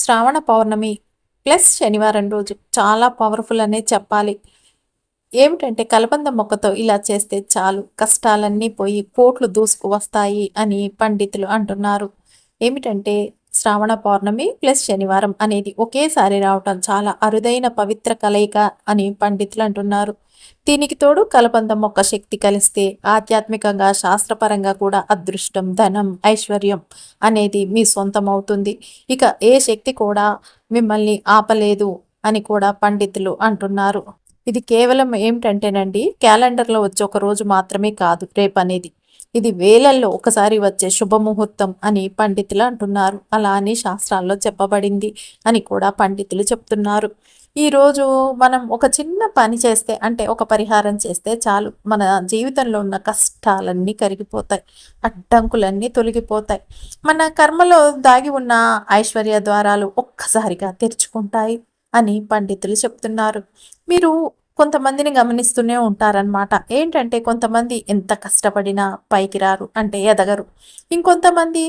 శ్రావణ పౌర్ణమి plus శనివారం రోజు చాలా పవర్ఫుల్ అనే చెప్పాలి. ఏమిటంటే కలబంద మొక్కతో ఇలా చేస్తే చాలు కష్టాలన్నీ పోయి కోట్లు దూసుకు వస్తాయి అని పండితులు అంటున్నారు. ఏమిటంటే శ్రావణ పౌర్ణమి ప్లస్ శనివారం అనేది ఒకేసారి రావటం చాలా అరుదైన పవిత్ర కలయిక అని పండితులు అంటున్నారు. దీనికి తోడు కలబంద మొక్క శక్తి కలిస్తే ఆధ్యాత్మికంగా శాస్త్రపరంగా కూడా అదృష్టం, ధనం, ఐశ్వర్యం అనేది మీ సొంతం అవుతుంది. ఇక ఏ శక్తి కూడా మిమ్మల్ని ఆపలేదు అని కూడా పండితులు అంటున్నారు. ఇది కేవలం ఏమిటంటేనండి, క్యాలెండర్లో వచ్చే ఒక రోజు మాత్రమే కాదు రేపనేది. ఇది వేలల్లో ఒకసారి వచ్చే శుభముహూర్తం అని పండితులు అంటున్నారు. అలా అని శాస్త్రాల్లో చెప్పబడింది అని కూడా పండితులు చెప్తున్నారు. ఈరోజు మనం ఒక చిన్న పని చేస్తే, అంటే ఒక పరిహారం చేస్తే చాలు మన జీవితంలో ఉన్న కష్టాలన్నీ కరిగిపోతాయి, అడ్డంకులన్నీ తొలగిపోతాయి, మన కర్మలో దాగి ఉన్న ఐశ్వర్య ద్వారాలు ఒక్కసారిగా తెరుచుకుంటాయి అని పండితులు చెప్తున్నారు. మీరు కొంతమందిని గమనిస్తూనే ఉంటారనమాట. ఏంటంటే కొంతమంది ఎంత కష్టపడినా పైకి రారు, అంటే ఎదగరు. ఇంకొంతమంది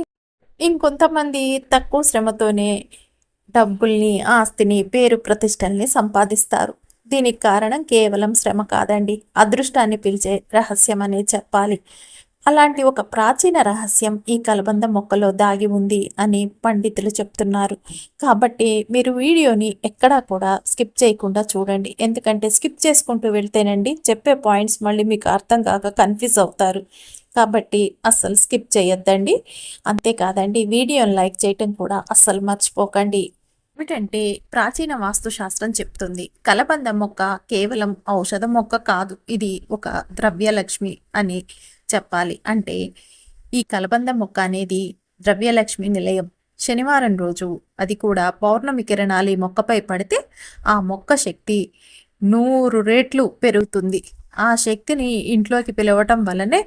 ఇంకొంతమంది తక్కువ శ్రమతోనే డబ్బుల్ని, ఆస్తిని, పేరు ప్రతిష్టల్ని సంపాదిస్తారు. దీనికి కారణం కేవలం శ్రమ కాదండి, అదృష్టాన్ని పిలిచే రహస్యం అనే చెప్పాలి. అలాంటి ఒక ప్రాచీన రహస్యం ఈ కలబంద మొక్కలో దాగి ఉంది అని పండితులు చెప్తున్నారు. కాబట్టి మీరు వీడియోని ఎక్కడా కూడా స్కిప్ చేయకుండా చూడండి. ఎందుకంటే స్కిప్ చేసుకుంటూ వెళ్తేనండి చెప్పే పాయింట్స్ మళ్ళీ మీకు అర్థం కాక కన్ఫ్యూజ్ అవుతారు. కాబట్టి అస్సలు స్కిప్ చేయొద్దండి. అంతేకాదండి, వీడియోని లైక్ చేయటం కూడా అస్సలు మర్చిపోకండి. ఏమిటంటే ప్రాచీన వాస్తుశాస్త్రం చెప్తుంది కలబంద మొక్క కేవలం ఔషధ మొక్క కాదు, ఇది ఒక ద్రవ్యలక్ష్మి అని చెప్పాలి. అంటే ఈ కలబంద మొక్క అనేది ద్రవ్యలక్ష్మి నిలయం. శనివారం రోజు, అది కూడా పౌర్ణమి కిరణాలు ఈ మొక్కపై పడితే ఆ మొక్క శక్తి 100 రెట్లు పెరుగుతుంది. ఆ శక్తిని ఇంట్లోకి పిలవటం వల్లనే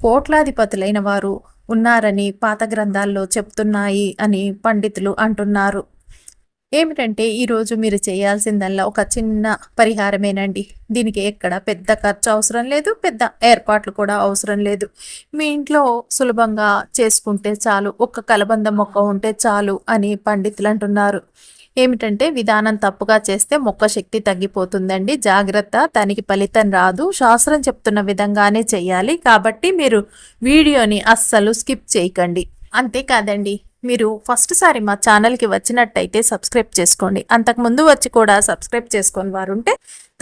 కోట్లాధిపతులైన వారు ఉన్నారని పాత గ్రంథాల్లో చెప్తున్నాయి అని పండితులు అంటున్నారు. ఏమిటంటే ఈరోజు మీరు చేయాల్సిందల్లా ఒక చిన్న పరిహారమేనండి. దీనికి ఎక్కడ పెద్ద ఖర్చు అవసరం లేదు, పెద్ద ఏర్పాట్లు కూడా అవసరం లేదు. మీ ఇంట్లో సులభంగా చేసుకుంటే చాలు, ఒక్క కలబంద మొక్క ఉంటే చాలు అని పండితులు అంటున్నారు. ఏమిటంటే విధానం తప్పుగా చేస్తే మొక్క శక్తి తగ్గిపోతుందండి, జాగ్రత్త, దానికి ఫలితం రాదు. శాస్త్రం చెప్తున్న విధంగానే చేయాలి. కాబట్టి మీరు వీడియోని అస్సలు స్కిప్ చేయకండి. అంతేకాదండి, మీరు ఫస్ట్ సారి మా ఛానల్కి వచ్చినట్టయితే సబ్స్క్రైబ్ చేసుకోండి. అంతకుముందు వచ్చి కూడా సబ్స్క్రైబ్ చేసుకొని వారు ఉంటే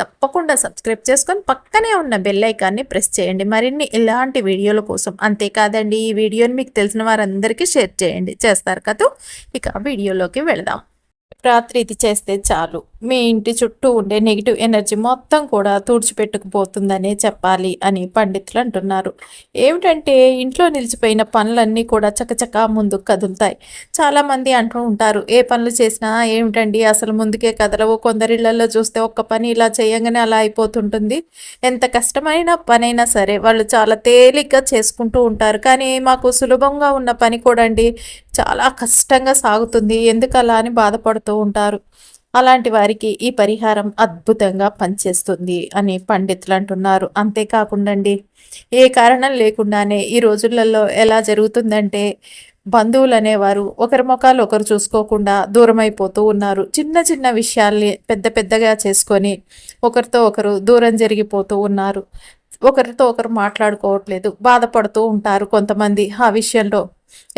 తప్పకుండా సబ్స్క్రైబ్ చేసుకొని పక్కనే ఉన్న బెల్ ఐకాన్ని ప్రెస్ చేయండి మరిన్ని ఇలాంటి వీడియోల కోసం. అంతేకాదండి, ఈ వీడియోని మీకు తెలిసిన వారందరికీ షేర్ చేయండి. చేస్తారు కదా. ఇక వీడియోలోకి వెళదాం. రాత్రి ఇది చేస్తే చాలు మీ ఇంటి చుట్టూ ఉండే నెగిటివ్ ఎనర్జీ మొత్తం కూడా తుడిచిపెట్టుకుపోతుందనే చెప్పాలి అని పండితులు అంటున్నారు. ఏమిటంటే ఇంట్లో నిలిచిపోయిన పనులన్నీ కూడా చకచకా ముందుకు కదులుతాయి. చాలామంది అంటూ ఉంటారు, ఏ పనులు చేసినా ఏమిటండి అసలు ముందుకే కదలవు, కొందరిళ్లలో చూస్తే ఒక్క పని ఇలా చేయగానే అలా అయిపోతుంటుంది. ఎంత కష్టమైన పనైనా సరే వాళ్ళు చాలా తేలిగ్గా చేసుకుంటూ ఉంటారు. కానీ మాకు సులభంగా ఉన్న పని కూడా అండి చాలా కష్టంగా సాగుతుంది, ఎందుకు అలా అని బాధపడుతూ ఉంటారు. అలాంటి వారికి ఈ పరిహారం అద్భుతంగా పనిచేస్తుంది అని పండితులు అంటున్నారు. అంతేకాకుండా అండి, ఏ కారణం లేకుండానే ఈ రోజులలో ఎలా జరుగుతుందంటే బంధువులు అనేవారు ఒకరి ముఖాలు ఒకరు చూసుకోకుండా దూరం అయిపోతూ ఉన్నారు. చిన్న చిన్న విషయాల్ని పెద్ద పెద్దగా చేసుకొని ఒకరితో ఒకరు దూరం జరిగిపోతూ ఉన్నారు. ఒకరితో ఒకరు మాట్లాడుకోవట్లేదు, బాధపడుతూ ఉంటారు కొంతమంది ఆ విషయంలో.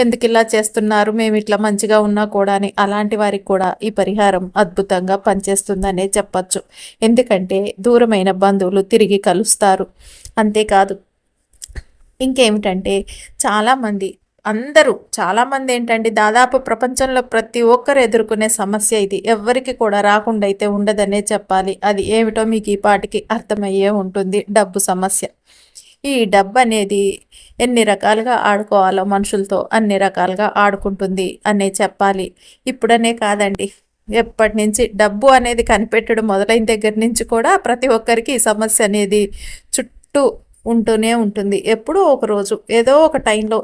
ఎందుకు ఇలా చేస్తున్నారు, మేము ఇట్లా మంచిగా ఉన్నా కూడా అని. అలాంటి వారికి కూడా ఈ పరిహారం అద్భుతంగా పనిచేస్తుందనే చెప్పచ్చు. ఎందుకంటే దూరమైన బంధువులు తిరిగి కలుస్తారు. అంతేకాదు, ఇంకేమిటంటే చాలామంది, చాలామంది ఏంటంటే దాదాపు ప్రపంచంలో ప్రతి ఒక్కరు ఎదుర్కొనే సమస్య ఇది. ఎవ్వరికి కూడా రాకుండా అయితే ఉండదనే చెప్పాలి. అది ఏమిటో మీకు ఈ పాటికి అర్థమయ్యే ఉంటుంది, డబ్బు సమస్య. ఈ డబ్బు అనేది ఎన్ని రకాలుగా ఆడుకోవాలో మనుషులతో అన్ని రకాలుగా ఆడుకుంటుంది అనే చెప్పాలి. ఇప్పుడనే కాదండి, ఎప్పటి నుంచి డబ్బు అనేది కనిపెట్టడం మొదలైన దగ్గర నుంచి కూడా ప్రతి ఒక్కరికి ఈ సమస్య అనేది చుట్టూ ఉంటూనే ఉంటుంది. ఎప్పుడో ఒక రోజు ఏదో ఒక టైంలో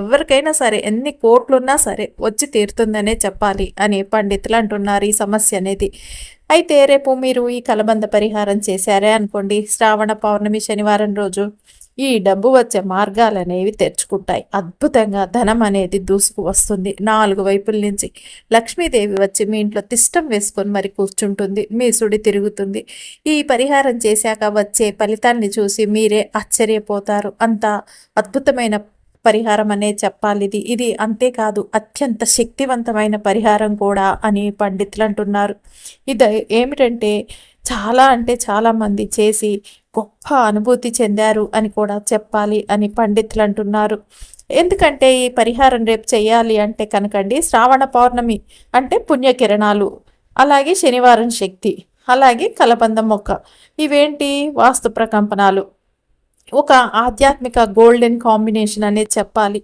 ఎవరికైనా సరే ఎన్ని కోట్లున్నా సరే వచ్చి తీరుతుందనే చెప్పాలి అని పండితులు అంటున్నారు ఈ సమస్య అనేది. అయితే రేపు మీరు ఈ కలబంద పరిహారం చేశారే అనుకోండి, శ్రావణ పౌర్ణమి శనివారం రోజు ఈ డబ్బు వచ్చే మార్గాలనేవి తెరుచుకుంటాయి. అద్భుతంగా ధనం అనేది దూసుకు వస్తుంది. 4 వైపుల నుంచి లక్ష్మీదేవి వచ్చి మీ ఇంట్లో తిష్టం వేసుకొని మరి కూర్చుంటుంది. మీ సుడి తిరుగుతుంది. ఈ పరిహారం చేశాక వచ్చే ఫలితాన్ని చూసి మీరే ఆశ్చర్యపోతారు. అంత అద్భుతమైన పరిహారం అనే చెప్పాలి ఇది. ఇది అంతేకాదు అత్యంత శక్తివంతమైన పరిహారం కూడా అని పండితులు అంటున్నారు. ఇది ఏమిటంటే చాలా అంటే చాలామంది చేసి గొప్ప అనుభూతి చెందారు అని కూడా చెప్పాలి అని పండితులు అంటున్నారు. ఎందుకంటే ఈ పరిహారం రేపు చేయాలి అంటే కనుకండి శ్రావణ పౌర్ణమి అంటే పుణ్యకిరణాలు, అలాగే శనివారం శక్తి, అలాగే కలబంద మొక్క, ఇవేంటి వాస్తు ప్రకంపనాలు, ఒక ఆధ్యాత్మిక గోల్డెన్ కాంబినేషన్ అనేది చెప్పాలి.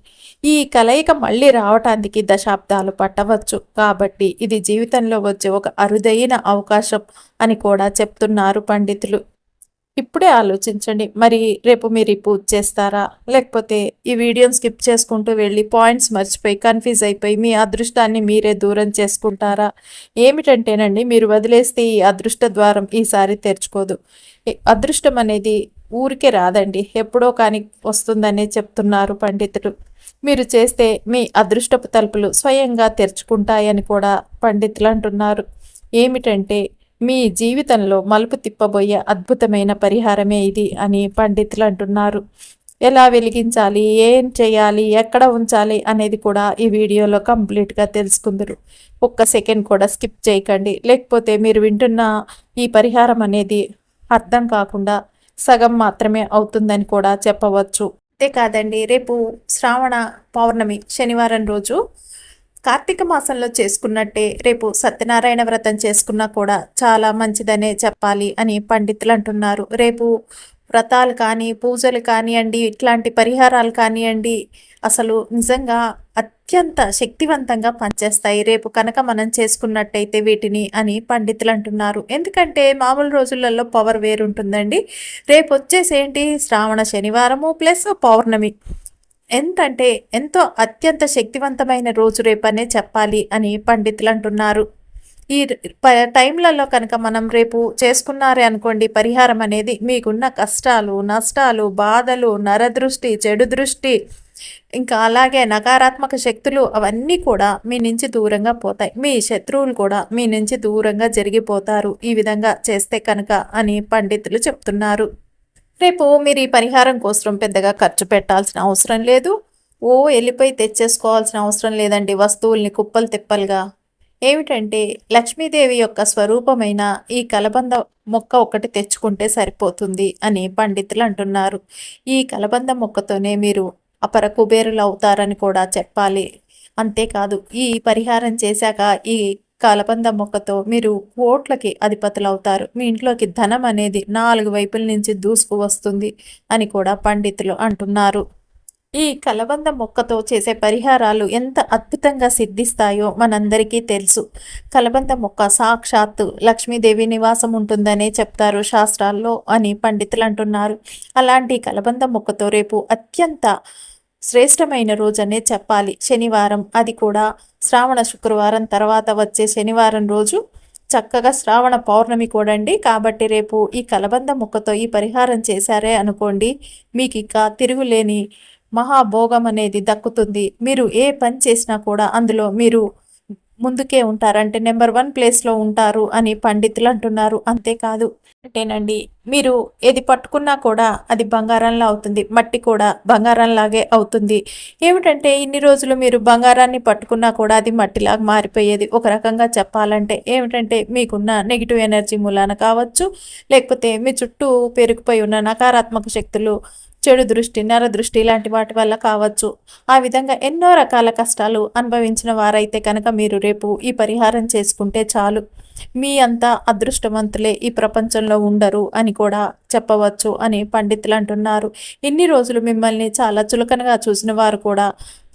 ఈ కలయిక మళ్ళీ రావటానికి దశాబ్దాలు పట్టవచ్చు. కాబట్టి ఇది జీవితంలో వచ్చే ఒక అరుదైన అవకాశం అని కూడా చెప్తున్నారు పండితులు. ఇప్పుడే ఆలోచించండి. మరి రేపు మీరు ఈ పూజ చేస్తారా, లేకపోతే ఈ వీడియోని స్కిప్ చేసుకుంటూ వెళ్ళి పాయింట్స్ మర్చిపోయి కన్ఫ్యూజ్ అయిపోయి మీ అదృష్టాన్ని మీరే దూరం చేసుకుంటారా? ఏమిటంటేనండి, మీరు వదిలేస్తే ఈ అదృష్ట ద్వారం ఈసారి తెరుచుకోదు. అదృష్టం అనేది ఊరికే రాదండి, ఎప్పుడో కానీ వస్తుందనే చెప్తున్నారు పండితులు. మీరు చేస్తే మీ అదృష్టపు తలుపులు స్వయంగా తెరుచుకుంటాయని కూడా పండితులు అంటున్నారు. ఏమిటంటే మీ జీవితంలో మలుపు తిప్పబోయే అద్భుతమైన పరిహారమే ఇది అని పండితులు అంటున్నారు. ఎలా వెలిగించాలి, ఏం చేయాలి, ఎక్కడ ఉంచాలి అనేది కూడా ఈ వీడియోలో కంప్లీట్గా తెలుసుకుందరు. ఒక్క సెకండ్ కూడా స్కిప్ చేయకండి, లేకపోతే మీరు వింటున్న ఈ పరిహారం అనేది అర్థం కాకుండా సగం మాత్రమే అవుతుందని కూడా చెప్పవచ్చు. అంతేకాదండి, రేపు శ్రావణ పౌర్ణమి శనివారం రోజు కార్తీక మాసంలో చేసుకున్నట్టే రేపు సత్యనారాయణ వ్రతం చేసుకున్నా కూడా చాలా మంచిదనే చెప్పాలి అని పండితులు అంటున్నారు. రేపు వ్రతాలు కానీ పూజలు కానివ్వండి, ఇట్లాంటి పరిహారాలు కానివ్వండి, అసలు నిజంగా అత్యంత శక్తివంతంగా పనిచేస్తాయి రేపు కనుక మనం చేసుకున్నట్టయితే వీటిని అని పండితులు అంటున్నారు. ఎందుకంటే మామూలు రోజులలో పవర్ వేరుంటుందండి. రేపు వచ్చేసి ఏంటి, శ్రావణ శనివారము ప్లస్ పౌర్ణమి, ఎంతంటే ఎంతో అత్యంత శక్తివంతమైన రోజు రేపనే చెప్పాలి అని పండితులు అంటున్నారు. ఈ టైంలలో కనుక మనం రేపు చేసుకున్నారే అనుకోండి పరిహారం అనేది, మీకున్న కష్టాలు, నష్టాలు, బాధలు, నరదృష్టి, చెడు దృష్టి, ఇంకా అలాగే నకారాత్మక శక్తులు అవన్నీ కూడా మీ నుంచి దూరంగా పోతాయి. మీ శత్రువులు కూడా మీ నుంచి దూరంగా జరిగిపోతారు ఈ విధంగా చేస్తే కనుక అని పండితులు చెప్తున్నారు. రేపు మీరు ఈ పరిహారం కోసం పెద్దగా ఖర్చు పెట్టాల్సిన అవసరం లేదు. వెళ్ళిపోయి తెచ్చేసుకోవాల్సిన అవసరం లేదండి వస్తువుల్ని కుప్పలు తిప్పలుగా. ఏమిటంటే లక్ష్మీదేవి యొక్క స్వరూపమైన ఈ కలబంద మొక్క ఒకటి తెచ్చుకుంటే సరిపోతుంది అని పండితులు అంటున్నారు. ఈ కలబంద మొక్కతోనే మీరు అపర కుబేరులు అవుతారని కూడా చెప్పాలి. అంతేకాదు ఈ పరిహారం చేశాక ఈ కలబంద మొక్కతో మీరు కోట్లకి అధిపతులు అవుతారు. మీ ఇంట్లోకి ధనం అనేది 4 వైపుల నుంచి దూసుకు వస్తుంది అని కూడా పండితులు అంటున్నారు. ఈ కలబంద మొక్కతో చేసే పరిహారాలు ఎంత అద్భుతంగా సిద్ధిస్తాయో మనందరికీ తెలుసు. కలబంద మొక్క సాక్షాత్తు లక్ష్మీదేవి నివాసం ఉంటుందనే చెప్తారు శాస్త్రాల్లో అని పండితులు అంటున్నారు. అలాంటి కలబంద మొక్కతో రేపు అత్యంత శ్రేష్టమైన రోజనే చెప్పాలి, శనివారం, అది కూడా శ్రావణ శుక్రవారం తర్వాత వచ్చే శనివారం రోజు, చక్కగా శ్రావణ పౌర్ణమి కూడండి. కాబట్టి రేపు ఈ కలబంద మొక్కతో ఈ పరిహారం చేశారే అనుకోండి, మీకు ఇక తిరుగులేని మహాభోగం అనేది దక్కుతుంది. మీరు ఏ పని చేసినా కూడా అందులో మీరు ముందుకే ఉంటారు, అంటే నెంబర్ 1 ప్లేస్లో ఉంటారు అని పండితులు అంటున్నారు. అంతేకాదు అంటేనండి, మీరు ఏది పట్టుకున్నా కూడా అది బంగారంలా అవుతుంది, మట్టి కూడా బంగారంలాగే అవుతుంది. ఏమిటంటే ఇన్ని రోజులు మీరు బంగారాన్ని పట్టుకున్నా కూడా అది మట్టిలాగా మారిపోయేది. ఒక రకంగా చెప్పాలంటే ఏమిటంటే మీకున్న నెగిటివ్ ఎనర్జీ మూలాన కావచ్చు, లేకపోతే మీ చుట్టూ పెరిగిపోయి ఉన్న నకారాత్మక శక్తులు, చెడు దృష్టి, నరదృష్టి ఇలాంటి వాటి వల్ల కావచ్చు. ఆ విధంగా ఎన్నో రకాల కష్టాలు అనుభవించిన వారైతే కనుక మీరు రేపు ఈ పరిహారం చేసుకుంటే చాలు, మీ అంతా అదృష్టవంతులే ఈ ప్రపంచంలో ఉండరు అని కూడా చెప్పవచ్చు అని పండితులు అంటున్నారు. ఇన్ని రోజులు మిమ్మల్ని చాలా చులకనగా చూసిన వారు కూడా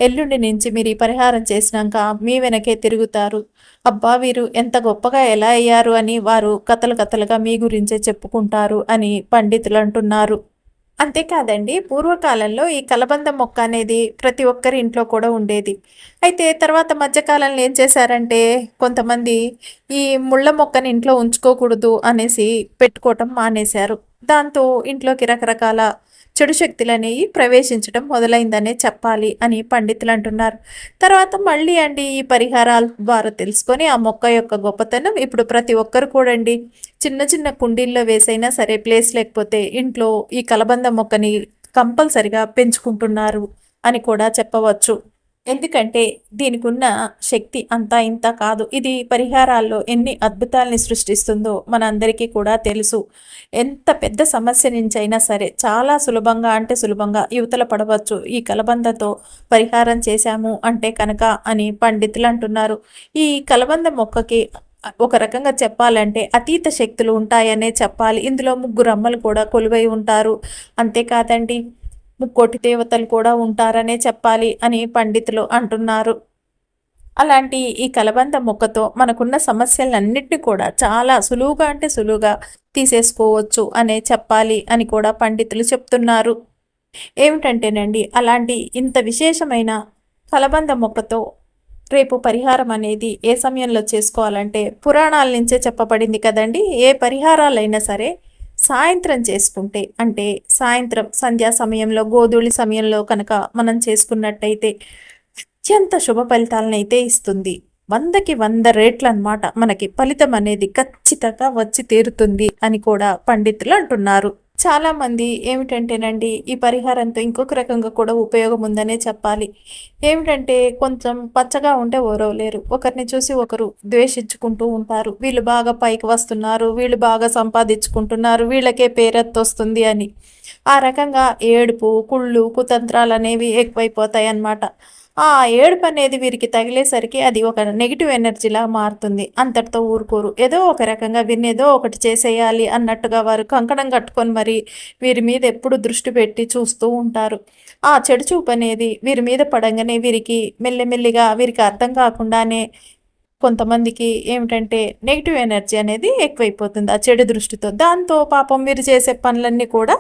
ఎల్లుండి నుంచి మీరు ఈ పరిహారం చేసినాక మీ వెనకే తిరుగుతారు. అబ్బా వీరు ఎంత గొప్పగా ఎలా అయ్యారు అని వారు కథలుగా మీ గురించే చెప్పుకుంటారు అని పండితులు అంటున్నారు. అంతేకాదండి, పూర్వకాలంలో ఈ కలబంద మొక్క అనేది ప్రతి ఒక్కరి ఇంట్లో కూడా ఉండేది. అయితే తర్వాత మధ్యకాలంలో ఏం చేశారంటే కొంతమంది ఈ ముళ్ళ మొక్కని ఇంట్లో ఉంచుకోకూడదు అనేసి పెట్టుకోవటం మానేశారు. దాంతో ఇంట్లోకి రకరకాల చెడు శక్తులనేవి ప్రవేశించడం మొదలైందనే చెప్పాలి అని పండితులు అంటున్నారు. తర్వాత మళ్ళీ అండి ఈ పరిహారాల ద్వారా తెలుసుకొని ఆ మొక్క యొక్క గొప్పతనం ఇప్పుడు ప్రతి ఒక్కరు కూడా అండి చిన్న చిన్న కుండీల్లో వేసైనా సరే ప్లేస్ లేకపోతే ఇంట్లో ఈ కలబంద మొక్కని కంపల్సరిగా పెంచుకుంటున్నారు అని కూడా చెప్పవచ్చు. ఎందుకంటే దీనికున్న శక్తి అంతా ఇంత కాదు. ఇది పరిహారాల్లో ఎన్ని అద్భుతాల్ని సృష్టిస్తుందో మనందరికీ కూడా తెలుసు. ఎంత పెద్ద సమస్య నుంచైనా సరే చాలా సులభంగా అంటే సులభంగా యువతల పడవచ్చు ఈ కలబందతో పరిహారం చేశాము అంటే కనుక అని పండితులు అంటున్నారు. ఈ కలబంద మొక్కకి ఒక రకంగా చెప్పాలంటే అతీత శక్తులు ఉంటాయనే చెప్పాలి. ఇందులో ముగ్గురు అమ్మలు కూడా కొలువై ఉంటారు. అంతేకాదండి ముక్కోటి దేవతలు కూడా ఉంటారనే చెప్పాలి అని పండితులు అంటున్నారు. అలాంటి ఈ కలబంద మొక్కతో మనకున్న సమస్యలన్నిటిని కూడా చాలా సులువుగా అంటే సులువుగా తీసేసుకోవచ్చు అనే చెప్పాలి అని కూడా పండితులు చెప్తున్నారు. ఏమిటంటేనండి అలాంటి ఇంత విశేషమైన కలబంద మొక్కతో రేపు పరిహారం అనేది ఏ సమయంలో చేసుకోవాలంటే పురాణాల నుంచే చెప్పబడింది కదండి. ఏ పరిహారాలైనా సరే సాయంత్రం చేసుకుంటే అంటే సాయంత్రం సంధ్యా సమయంలో గోధూళి సమయంలో కనుక మనం చేసుకున్నట్టయితే అత్యంత శుభ ఫలితాలను అయితే ఇస్తుంది. 100కి 100 రేట్లు అనమాట మనకి ఫలితం అనేది ఖచ్చితంగా వచ్చి తీరుతుంది అని కూడా పండితులు అంటున్నారు. చాలామంది ఏమిటంటేనండి ఈ పరిహారంతో ఇంకొక రకంగా కూడా ఉపయోగం ఉందనే చెప్పాలి. ఏమిటంటే కొంచెం పచ్చగా ఉంటే ఓరవలేరు. ఒకరిని చూసి ఒకరు ద్వేషించుకుంటూ ఉంటారు. వీళ్ళు బాగా పైకి వస్తున్నారు, వీళ్ళు బాగా సంపాదించుకుంటున్నారు, వీళ్ళకే పేరెత్తొస్తుంది అని. ఆ రకంగా ఏడుపు, కుళ్ళు, కుతంత్రాలు అనేవి ఎక్కువైపోతాయి అన్నమాట. ఆ ఏడుపు అనేది వీరికి తగిలేసరికి అది ఒక నెగిటివ్ ఎనర్జీలా మారుతుంది. అంతటితో ఊరుకోరు. ఏదో ఒక రకంగా వీరిని ఏదో ఒకటి చేసేయాలి అన్నట్టుగా వారు కంకణం కట్టుకొని మరి వీరి మీద ఎప్పుడు దృష్టి పెట్టి చూస్తూ ఉంటారు. ఆ చెడు చూపు అనేది వీరి మీద పడంగానే వీరికి మెల్లిమెల్లిగా వీరికి అర్థం కాకుండానే కొంతమందికి ఏమిటంటే నెగిటివ్ ఎనర్జీ అనేది ఎక్కువైపోతుంది ఆ చెడు దృష్టితో. దాంతో పాపం వీరు చేసే పనులన్నీ కూడా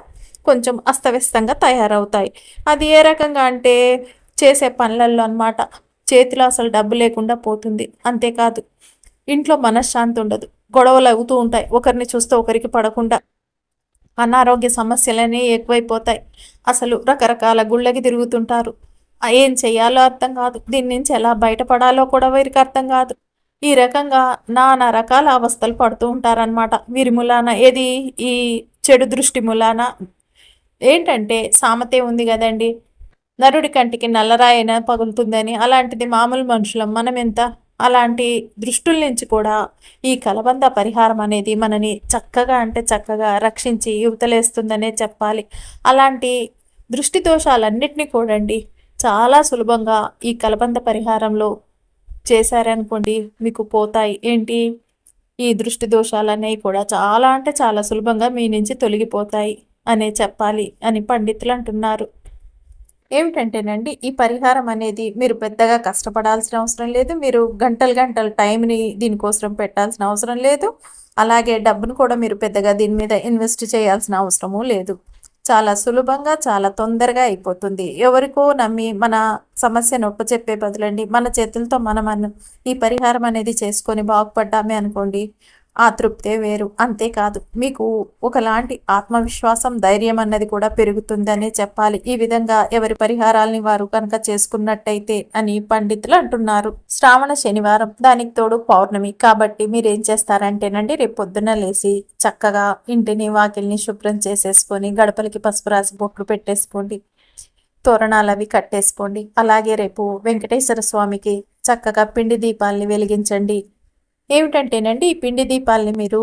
కొంచెం అస్తవ్యస్తంగా తయారవుతాయి. అది ఏ రకంగా అంటే చేసే పనులలో అనమాట. చేతిలో అసలు డబ్బు లేకుండా పోతుంది. అంతేకాదు ఇంట్లో మనశ్శాంతి ఉండదు. గొడవలు అవుతూ ఉంటాయి. ఒకరిని చూస్తే ఒకరికి పడకుండా అనారోగ్య సమస్యలనే ఎక్కువైపోతాయి. అసలు రకరకాల గుళ్ళకి తిరుగుతుంటారు. ఏం చెయ్యాలో అర్థం కాదు. దీని నుంచి ఎలా బయటపడాలో కూడా వీరికి అర్థం కాదు. ఈ రకంగా నానా రకాల అవస్థలు పడుతూ ఉంటారనమాట. వీరి ములాన ఏది ఈ చెడు దృష్టి ములాన ఏంటంటే సామెతే ఉంది కదండి, నరుడి కంటికి నల్లరాయన పగులుతుందని. అలాంటిది మామూలు మనుషులం మనం ఎంత. అలాంటి దృష్టుల నుంచి కూడా ఈ కలబంద పరిహారం అనేది మనని చక్కగా అంటే చక్కగా రక్షించి యువతలేస్తుందనే చెప్పాలి. అలాంటి దృష్టి దోషాలన్నిటినీ కూడండి చాలా సులభంగా ఈ కలబంద పరిహారంలో చేశారనుకోండి మీకు పోతాయి. ఏంటి ఈ దృష్టి దోషాలనేవి కూడా చాలా అంటే చాలా సులభంగా మీ నుంచి తొలగిపోతాయి అనే చెప్పాలి అని పండితులు అంటున్నారు. ఏమిటంటేనండి ఈ పరిహారం అనేది మీరు పెద్దగా కష్టపడాల్సిన అవసరం లేదు. మీరు గంటలు గంటలు టైంని దీనికోసం పెట్టాల్సిన అవసరం లేదు. అలాగే డబ్బును కూడా మీరు పెద్దగా దీని మీద ఇన్వెస్ట్ చేయాల్సిన అవసరము లేదు. చాలా సులభంగా చాలా తొందరగా అయిపోతుంది. ఎవరికో నమ్మి మన సమస్యను ఒప్పచెప్పే బదులండి మన చేతులతో మనం ఈ పరిహారం అనేది చేసుకొని బాగుపడ్డామే అనుకోండి, ఆ తృప్తే వేరు. అంతేకాదు మీకు ఒకలాంటి ఆత్మవిశ్వాసం, ధైర్యం అన్నది కూడా పెరుగుతుందనే చెప్పాలి. ఈ విధంగా ఎవరి పరిహారాలని వారు కనుక చేసుకున్నట్టయితే అని పండితులు అంటున్నారు. శ్రావణ శనివారం, దానికి తోడు పౌర్ణమి కాబట్టి మీరు ఏం చేస్తారంటేనండి రేపు పొద్దున్న లేచి చక్కగా ఇంటిని వాకిల్ని శుభ్రం చేసేసుకొని గడపలకి పసుపు రాసి బొట్లు పెట్టేసుకోండి, తోరణాలు అవి కట్టేసుకోండి. అలాగే రేపు వెంకటేశ్వర స్వామికి చక్కగా పిండి దీపాలని వెలిగించండి. ఏమిటంటేనండి ఈ పిండి దీపాలని మీరు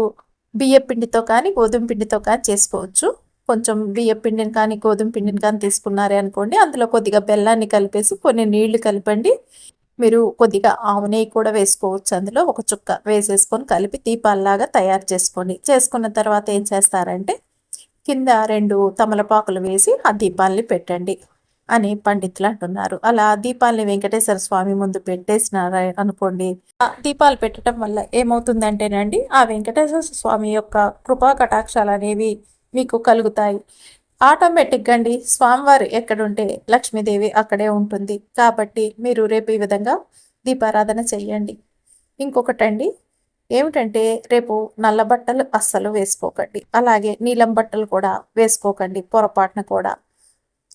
బియ్య పిండితో కానీ గోధుమ పిండితో కానీ చేసుకోవచ్చు. కొంచెం బియ్య పిండిని కానీ గోధుమ పిండిని కానీ తీసుకున్నారే అనుకోండి, అందులో కొద్దిగా బెల్లాన్ని కలిపేసి కొన్ని నీళ్లు కలిపండి. మీరు కొద్దిగా ఆవు నెయ్యి కూడా వేసుకోవచ్చు. అందులో ఒక చుక్క వేసేసుకొని కలిపి దీపాల్లాగా తయారు చేసుకోండి. చేసుకున్న తర్వాత ఏం చేస్తారంటే కింద 2 తమలపాకులు వేసి ఆ దీపాలని పెట్టండి అని పండితులు అంటున్నారు. అలా దీపాలని వెంకటేశ్వర స్వామి ముందు పెట్టేసినారు అనుకోండి, ఆ దీపాలు పెట్టడం వల్ల ఏమవుతుందంటేనండి ఆ వెంకటేశ్వర స్వామి యొక్క కృపా కటాక్షాలు అనేవి మీకు కలుగుతాయి. ఆటోమేటిక్గా అండి స్వామివారు ఎక్కడుంటే లక్ష్మీదేవి అక్కడే ఉంటుంది. కాబట్టి మీరు రేపు ఈ విధంగా దీపారాధన చెయ్యండి. ఇంకొకటండి ఏమిటంటే రేపు నల్ల బట్టలు అస్సలు వేసుకోకండి. అలాగే నీలం బట్టలు కూడా వేసుకోకండి పొరపాటున కూడా.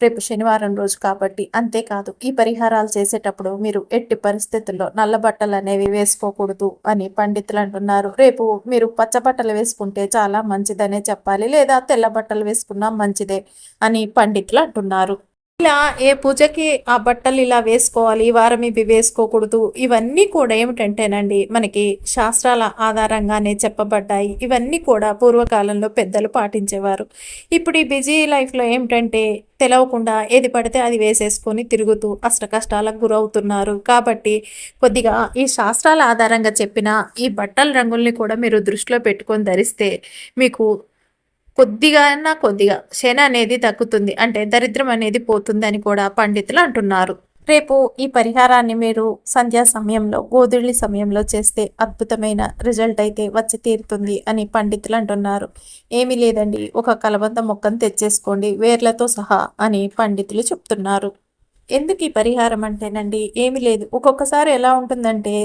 రేపు శనివారం రోజు కాబట్టి. అంతేకాదు ఈ పరిహారాలు చేసేటప్పుడు మీరు ఎట్టి పరిస్థితుల్లో నల్ల బట్టలు అనేవి వేసుకోకూడదు అని పండితులు అంటున్నారు. రేపు మీరు పచ్చ బట్టలు వేసుకుంటే చాలా మంచిదనే చెప్పాలి, లేదా తెల్ల బట్టలు వేసుకున్నా మంచిదే అని పండితులు అంటున్నారు. ఇలా ఏ పూజకి ఆ బట్టలు ఇలా వేసుకోవాలి, ఈ వారం ఇవి వేసుకోకూడదు, ఇవన్నీ కూడా ఏమిటంటేనండి మనకి శాస్త్రాల ఆధారంగానే చెప్పబడ్డాయి. ఇవన్నీ కూడా పూర్వకాలంలో పెద్దలు పాటించేవారు. ఇప్పుడు ఈ బిజీ లైఫ్లో ఏమిటంటే తెలవకుండా ఏది పడితే అది వేసేసుకొని తిరుగుతూ అష్ట కష్టాలకు గురవుతున్నారు. కాబట్టి కొద్దిగా ఈ శాస్త్రాల ఆధారంగా చెప్పిన ఈ బట్టల రంగుల్ని కూడా మీరు దృష్టిలో పెట్టుకొని ధరిస్తే మీకు కొద్దిగా శని అనేది తగ్గుతుంది. అంటే దరిద్రం అనేది పోతుంది అని కూడా పండితులు అంటున్నారు. రేపు ఈ పరిహారాన్ని మీరు సంధ్యా సమయంలో, గోధుళి సమయంలో చేస్తే అద్భుతమైన రిజల్ట్ అయితే వచ్చి తీరుతుంది అని పండితులు అంటున్నారు. ఏమీ లేదండి, ఒక కలబంద మొక్కను తెచ్చేసుకోండి వేర్లతో సహా అని పండితులు చెప్తున్నారు. ఎందుకు ఈ పరిహారం అంటేనండి ఏమీ లేదు, ఒక్కొక్కసారి ఎలా ఉంటుందంటే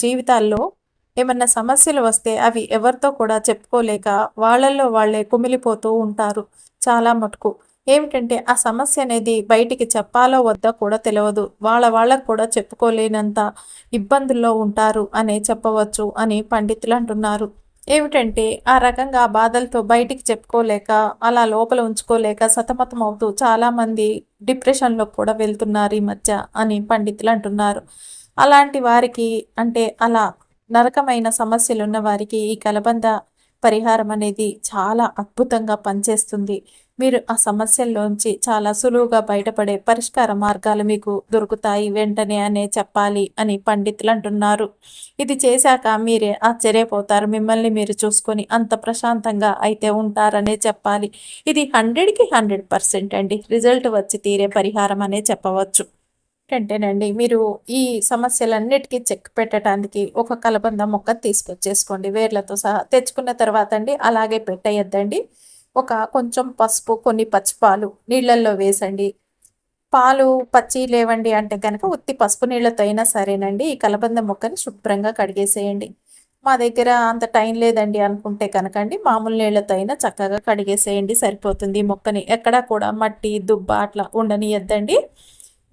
జీవితాల్లో ఏమన్నా సమస్యలు వస్తే అవి ఎవరితో కూడా చెప్పుకోలేక వాళ్ళల్లో వాళ్ళే కుమిలిపోతూ ఉంటారు చాలా మటుకు. ఏమిటంటే ఆ సమస్య అనేది బయటికి చెప్పాలో వద్దో కూడా తెలియదు, వాళ్ళకు కూడా చెప్పుకోలేనంత ఇబ్బందుల్లో ఉంటారు అనే చెప్పవచ్చు అని పండితులు అంటున్నారు. ఏమిటంటే ఆ రకంగా ఆ బాధలతో బయటికి చెప్పుకోలేక అలా లోపల ఉంచుకోలేక సతమతం అవుతూ చాలామంది డిప్రెషన్లో కూడా వెళ్తున్నారు ఈ మధ్య అని పండితులు అంటున్నారు. అలాంటి వారికి అంటే అలా నరకమైన సమస్యలున్న వారికి ఈ కలబంద పరిహారం అనేది చాలా అద్భుతంగా పనిచేస్తుంది. మీరు ఆ సమస్యల్లోంచి చాలా సులువుగా బయటపడే పరిష్కార మార్గాలు మీకు దొరుకుతాయి వెంటనే అనే చెప్పాలి అని పండితులు అంటున్నారు. ఇది చేశాక మీరే ఆశ్చర్యపోతారు, మిమ్మల్ని మీరు చూసుకొని అంత ప్రశాంతంగా అయితే ఉంటారనే చెప్పాలి. ఇది 100కి 100% అండి రిజల్ట్ వచ్చి తీరే పరిహారం అనే చెప్పవచ్చు. ఏంటంటేనండి మీరు ఈ సమస్యలన్నిటికీ చెక్ పెట్టడానికి ఒక కలబంద మొక్క తీసుకొచ్చేసుకోండి వేర్లతో సహా. తెచ్చుకున్న తర్వాత అండి అలాగే పెట్టేయద్దండి. ఒక కొంచెం పసుపు, కొన్ని పచ్చిపాలు నీళ్ళల్లో వేసండి. పాలు పచ్చి లేవండి అంటే కనుక ఉత్తి పసుపు నీళ్ళతో అయినా సరేనండి ఈ కలబంద మొక్కని శుభ్రంగా కడిగేసేయండి. మా దగ్గర అంత టైం లేదండి అనుకుంటే కనుకండి మామూలు నీళ్ళతో అయినా చక్కగా కడిగేసేయండి సరిపోతుంది. మొక్కని ఎక్కడా కూడా మట్టి దుబ్బ అట్లా ఉండనియద్దండి.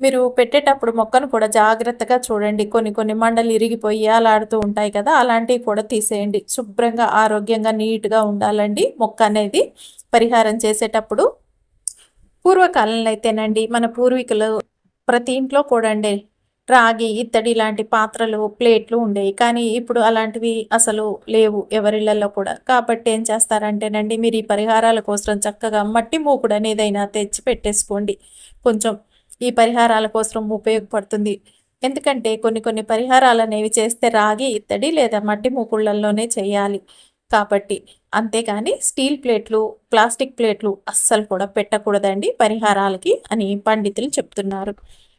మీరు పెట్టేటప్పుడు మొక్కను కూడా జాగ్రత్తగా చూడండి, కొన్ని కొన్ని మండలు ఇరిగిపోయి అలాడుతూ ఉంటాయి కదా, అలాంటివి కూడా తీసేయండి. శుభ్రంగా ఆరోగ్యంగా నీట్గా ఉండాలండి మొక్క అనేది పరిహారం చేసేటప్పుడు. పూర్వకాలంలో అయితేనండి మన పూర్వీకులు ప్రతి ఇంట్లో కూడా అండి రాగి, ఇత్తడి లాంటి పాత్రలు, ప్లేట్లు ఉండేవి. కానీ ఇప్పుడు అలాంటివి అసలు లేవు ఎవరిళ్ళల్లో కూడా. కాబట్టి ఏం చేస్తారంటేనండి మీరు ఈ పరిహారాల కోసం చక్కగా మట్టి మూకుడు అనేదైనా తెచ్చి పెట్టేసుకోండి. కొంచెం ఈ పరిహారాల కోసం ఉపయోగపడుతుంది. ఎందుకంటే కొన్ని కొన్ని పరిహారాలు అనేవి చేస్తే రాగి, ఇత్తడి లేదా మట్టి మూకుళ్ళల్లోనే చేయాలి కాబట్టి. అంతేకాని స్టీల్ ప్లేట్లు, ప్లాస్టిక్ ప్లేట్లు అస్సలు కూడా పెట్టకూడదండి పరిహారాలకి అని పండితులు చెప్తున్నారు.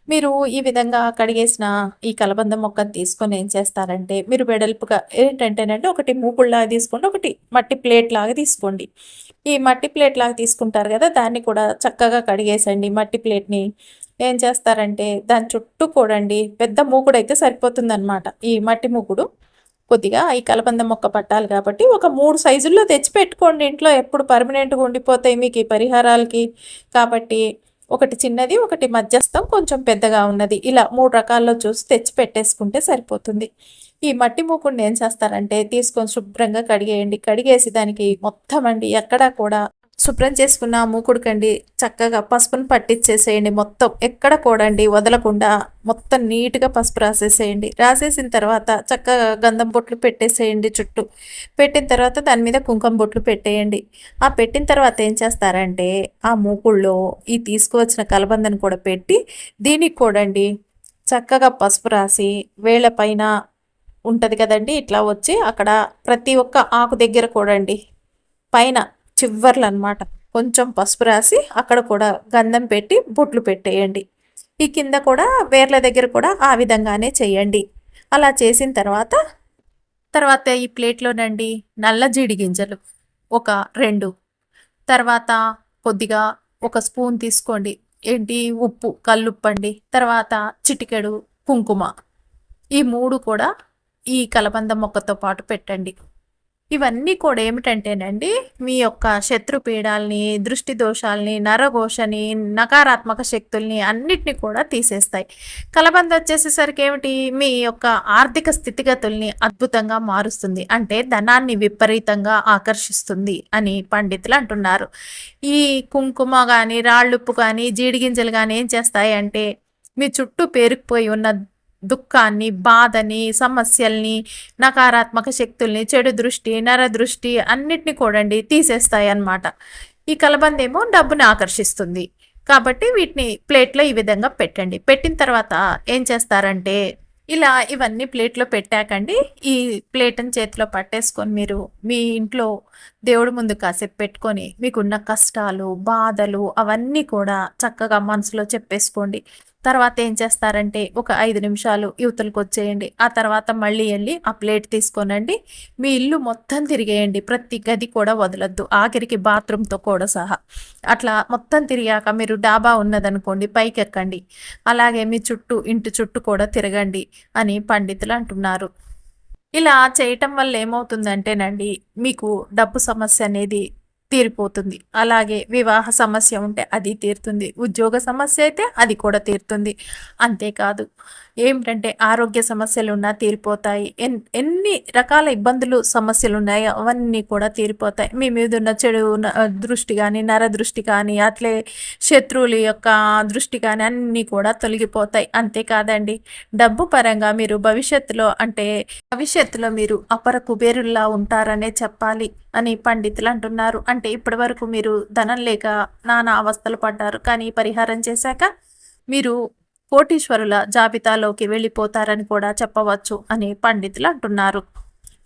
మీరు ఈ విధంగా కడిగేసిన ఈ కలబంద మొక్కను తీసుకొని ఏం చేస్తారంటే మీరు వెడల్పుగా ఏంటంటేనంటే ఒకటి మూకుడులాగా తీసుకోండి, ఒకటి మట్టి ప్లేట్ లాగా తీసుకోండి. ఈ మట్టి ప్లేట్ లాగా తీసుకుంటారు కదా, దాన్ని కూడా చక్కగా కడిగేసండి. మట్టి ప్లేట్ని ఏం చేస్తారంటే దాని చుట్టూ కూడండి పెద్ద మూకుడు అయితే సరిపోతుందన్నమాట. ఈ మట్టి మూకుడు కొద్దిగా ఈ కలబంద మొక్క పట్టాలి కాబట్టి ఒక 3 సైజుల్లో తెచ్చి పెట్టుకోండి ఇంట్లో, ఎప్పుడు పర్మనెంట్గా ఉండిపోతాయి మీకు ఈ పరిహారాలకి. కాబట్టి ఒకటి చిన్నది, ఒకటి మధ్యస్థం, కొంచెం పెద్దగా ఉన్నది, ఇలా 3 రకాల్లో చూసి తెచ్చి పెట్టేసుకుంటే సరిపోతుంది. ఈ మట్టి మూకుడిని ఏం చేస్తారంటే తీసుకొని శుభ్రంగా కడిగేయండి. కడిగేసి దానికి మొత్తం అండి ఎక్కడా కూడా శుభ్రం చేసుకున్న మూకుడుకండి చక్కగా పసుపును పట్టించేసేయండి. మొత్తం ఎక్కడ కూడండి వదలకుండా మొత్తం నీట్గా పసుపు రాసేసేయండి. రాసేసిన తర్వాత చక్కగా గంధం బొట్లు పెట్టేసేయండి చుట్టూ. పెట్టిన తర్వాత దాని మీద కుంకుమ బొట్లు పెట్టేయండి. ఆ పెట్టిన తర్వాత ఏం చేస్తారంటే ఆ మూకుళ్ళో ఈ తీసుకువచ్చిన కలబందని కూడా పెట్టి దీనికి కూడండి చక్కగా పసుపు రాసి వేళ్ళ పైన ఉంటుంది కదండి ఇట్లా వచ్చి అక్కడ ప్రతి ఒక్క ఆకు దగ్గర కూడండి పైన చివర్లు అనమాట కొంచెం పసుపు రాసి అక్కడ కూడా గంధం పెట్టి బొట్లు పెట్టేయండి. ఈ కింద కూడా వేర్ల దగ్గర కూడా ఆ విధంగానే చేయండి. అలా చేసిన తర్వాత ఈ ప్లేట్లోనండి నల్ల జీడి గింజలు ఒక 2, తర్వాత కొద్దిగా ఒక స్పూన్ తీసుకోండి. ఏంటి ఉప్పు, కల్లుప్పు అండి, తర్వాత చిటికెడు కుంకుమ, ఈ 3 కూడా ఈ కలబంద మొక్కతో పాటు పెట్టండి. ఇవన్నీ కూడా ఏమిటంటేనండి, మీ యొక్క శత్రు పీడల్ని, దృష్టి దోషాల్ని, నరఘోషని, నకారాత్మక శక్తుల్ని అన్నిటిని కూడా తీసేస్తాయి. కలబంద వచ్చేసేసరికి ఏమిటి, మీ యొక్క ఆర్థిక స్థితిగతుల్ని అద్భుతంగా మారుస్తుంది. అంటే ధనాన్ని విపరీతంగా ఆకర్షిస్తుంది అని పండితులు అంటున్నారు. ఈ కుంకుమ గాని, రాళ్ళుప్పు గాని, జీడిగింజలు గాని ఏం చేస్తాయి అంటే, మీ చుట్టూ పేరుకుపోయి ఉన్న దుఃఖాన్ని, బాధని, సమస్యల్ని, నకారాత్మక శక్తుల్ని, చెడు దృష్టి, నరదృష్టి అన్నిటిని కూడండి తీసేస్తాయన్నమాట. ఈ కలబందేమో డబ్బుని ఆకర్షిస్తుంది. కాబట్టి వీటిని ప్లేట్‌లో ఈ విధంగా పెట్టండి. పెట్టిన తర్వాత ఏం చేస్తారంటే, ఇలా ఇవన్నీ ప్లేట్‌లో పెట్టాకండి, ఈ ప్లేట్‌ని చేతిలో పట్టేసుకొని మీరు మీ ఇంట్లో దేవుడి ముందు కాసేపు పెట్టుకొని, మీకున్న కష్టాలు, బాధలు అవన్నీ కూడా చక్కగా మనసులో చెప్పేసుకోండి. తర్వాత ఏం చేస్తారంటే, ఒక 5 నిమిషాలు ఇవతలకొచ్చేయండి. ఆ తర్వాత మళ్ళీ ఎళ్లి ఆ ప్లేట్ తీసుకోనండి, మీ ఇల్లు మొత్తం తిరిగేయండి. ప్రతి గది కూడా వదలొద్దు. ఆఖరికి బాత్రూమ్‌తో కూడా సహా. అట్లా మొత్తం తిరిగాక మీరు డాబా ఉన్నదనుకోండి, పైకెక్కండి. అలాగే మీ చుట్టూ, ఇంటి చుట్టూ కూడా తిరగండి అని పండితులు అంటున్నారు. ఇలా చేయటం వల్ల ఏమవుతుందంటేనండి, మీకు డబ్బు సమస్య అనేది తీరిపోతుంది. అలాగే వివాహ సమస్య ఉంటే అది తీరుతుంది. ఉద్యోగ సమస్య అయితే అది కూడా తీరుతుంది. అంతేకాదు ఏమిటంటే ఆరోగ్య సమస్యలున్నా తీరిపోతాయి. ఎన్ని రకాల ఇబ్బందులు, సమస్యలున్నాయో అవన్నీ కూడా తీరిపోతాయి. మీ మీదున్న చెడు దృష్టి గానీ, నరదృష్టి కానీ, అట్లే శత్రువుల యొక్క దృష్టి కానీ అన్నీ కూడా తొలగిపోతాయి. అంతేకాదండి, డబ్బు పరంగా మీరు భవిష్యత్తులో మీరు అపర కుబేరుల్లా ఉంటారనే చెప్పాలి అని పండితులు అంటున్నారు. అంటే ఇప్పటివరకు మీరు ధనం లేక నానా అవస్థలు పడ్డారు. కానీ ఈ పరిహారం చేశాక మీరు కోటీశ్వరుల జాబితాలోకి వెళ్ళిపోతారని కూడా చెప్పవచ్చు అని పండితులు అంటున్నారు.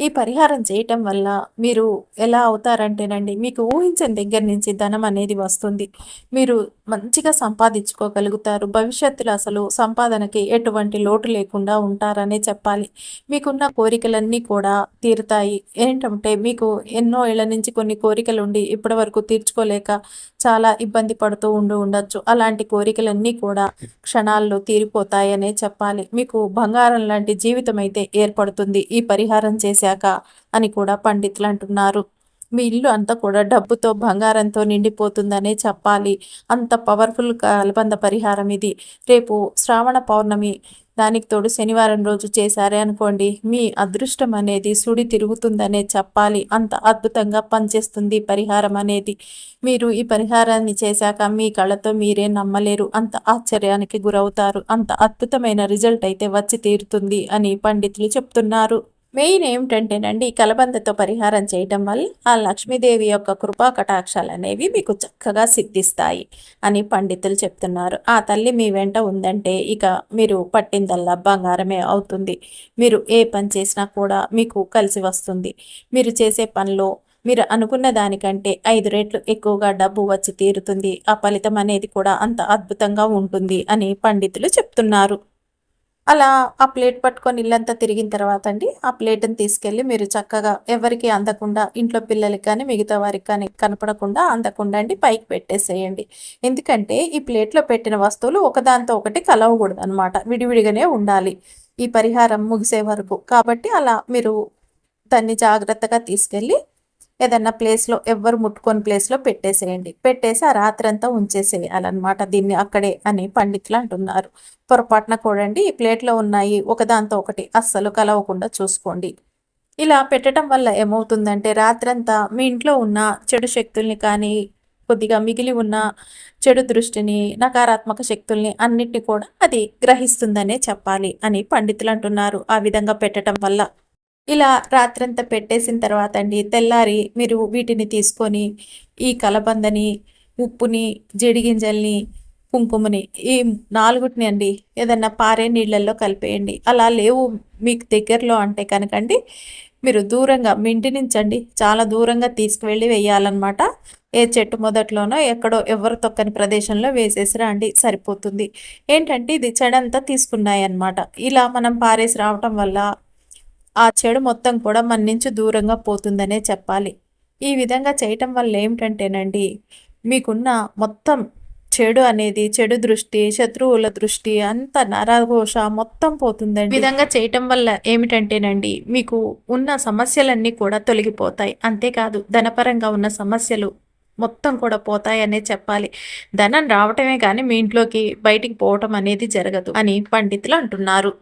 ఈ పరిహారం చేయటం వల్ల మీరు ఎలా అవుతారంటేనండి, మీకు ఊహించని దగ్గర నుంచి ధనం అనేది వస్తుంది. మీరు మంచిగా సంపాదించుకోగలుగుతారు. భవిష్యత్తులో అసలు సంపాదనకి ఎటువంటి లోటు లేకుండా ఉంటారనే చెప్పాలి. మీకున్న కోరికలన్నీ కూడా తీరుతాయి. ఏంటంటే మీకు ఎన్నో ఏళ్ల నుంచి కొన్ని కోరికలుండి ఇప్పటివరకు తీర్చుకోలేక చాలా ఇబ్బంది పడుతూ ఉండొచ్చు. అలాంటి కోరికలన్నీ కూడా క్షణాల్లో తీరిపోతాయనే చెప్పాలి. మీకు బంగారం లాంటి జీవితం అయితే ఏర్పడుతుంది ఈ పరిహారం చేశాక అని కూడా పండితులు అంటున్నారు. మీ ఇల్లు అంతా కూడా డబ్బుతో, బంగారంతో నిండిపోతుందనే చెప్పాలి. అంత పవర్ఫుల్ కలబంద పరిహారం ఇది. రేపు శ్రావణ పౌర్ణమి, దానికి తోడు శనివారం రోజు చేశారే అనుకోండి, మీ అదృష్టం అనేది సుడి తిరుగుతుందనే చెప్పాలి. అంత అద్భుతంగా పనిచేస్తుంది పరిహారం అనేది. మీరు ఈ పరిహారాన్ని చేశాక మీ కళ్ళతో మీరే నమ్మలేరు. అంత ఆశ్చర్యానికి గురవుతారు. అంత అద్భుతమైన రిజల్ట్ అయితే వచ్చి తీరుతుంది అని పండితులు చెప్తున్నారు. మెయిన్ ఏమిటంటేనండి, కలబందతో పరిహారం చేయటం వల్ల ఆ లక్ష్మీదేవి యొక్క కృపా కటాక్షాలు అనేవి మీకు చక్కగా సిద్ధిస్తాయి అని పండితులు చెప్తున్నారు. ఆ తల్లి మీ వెంట ఉందంటే ఇక మీరు పట్టిందల్లా బంగారమే అవుతుంది. మీరు ఏ పని చేసినా కూడా మీకు కలిసి వస్తుంది. మీరు చేసే పనిలో మీరు అనుకున్న దానికంటే 5 రెట్లు ఎక్కువగా డబ్బు వచ్చి తీరుతుంది. ఆ ఫలితం అనేది కూడా అంత అద్భుతంగా ఉంటుంది అని పండితులు చెప్తున్నారు. అలా ఆ ప్లేట్ పట్టుకొని ఇల్లంతా తిరిగిన తర్వాత అండి, ఆ ప్లేట్‌ని తీసుకెళ్ళి మీరు చక్కగా ఎవరికీ అందకుండా, ఇంట్లో పిల్లలకి కానీ, మిగతా వారికి కానీ కనపడకుండా, అందకుండా అండి పైకి పెట్టేసేయండి. ఎందుకంటే ఈ ప్లేట్‌లో పెట్టిన వస్తువులు ఒకదాంతో ఒకటి కలవకూడదనమాట. విడివిడిగానే ఉండాలి ఈ పరిహారం ముగిసే వరకు. కాబట్టి అలా మీరు దాన్ని జాగ్రత్తగా తీసుకెళ్ళి ఏదన్నా ప్లేస్‌లో ఎవ్వరు ముట్టుకోని ప్లేస్‌లో పెట్టేసేయండి. పెట్టేసి ఆ రాత్రంతా ఉంచేసేయాలన్నమాట దీన్ని అక్కడే అని పండితులు అంటున్నారు. పొరపాటున కూడండి ఈ ప్లేట్‌లో ఉన్నాయి ఒకదాంతో ఒకటి అస్సలు కలవకుండా చూసుకోండి. ఇలా పెట్టడం వల్ల ఏమవుతుందంటే రాత్రంతా మీ ఇంట్లో ఉన్న చెడు శక్తుల్ని కానీ, కొద్దిగా మిగిలి ఉన్న చెడు దృష్టిని, నకారాత్మక శక్తుల్ని అన్నిటిని కూడా అది గ్రహిస్తుందనే చెప్పాలి అని పండితులు అంటున్నారు. ఆ విధంగా పెట్టడం వల్ల. ఇలా రాత్రంతా పెట్టేసిన తర్వాత అండి, తెల్లారి మీరు వీటిని తీసుకొని ఈ కలబందని, ఉప్పుని, జడిగింజల్ని, కుంకుమని ఈ 4 అండి ఏదన్నా పారే నీళ్ళల్లో కలిపేయండి. అలా లేవు మీకు దగ్గరలో అంటే కనుకండి, మీరు దూరంగా మీ ఇంటి నుంచండి చాలా దూరంగా తీసుకువెళ్ళి వేయాలన్నమాట. ఏ చెట్టు మొదట్లోనో ఎక్కడో ఎవరు తొక్కని ప్రదేశంలో వేసేసి రండి సరిపోతుంది. ఏంటంటే ఇది చెడంతా తీసుకున్నాయన్నమాట. ఇలా మనం పారేసి రావటం వల్ల ఆ చెడు మొత్తం కూడా మన నుంచి దూరంగా పోతుందనే చెప్పాలి. ఈ విధంగా చేయటం వల్ల ఏమిటంటేనండి, మీకున్న మొత్తం చెడు అనేది, చెడు దృష్టి, శత్రువుల దృష్టి, అంత నరఘోష మొత్తం పోతుందండి. ఈ విధంగా చేయటం వల్ల ఏమిటంటేనండి, మీకు ఉన్న సమస్యలన్నీ కూడా తొలగిపోతాయి. అంతేకాదు ధనపరంగా ఉన్న సమస్యలు మొత్తం కూడా పోతాయనే చెప్పాలి. ధనం రావటమే గాని మీ ఇంట్లోకి బయటికి పోవటం అనేది జరగదు అని పండితులు అంటున్నారు.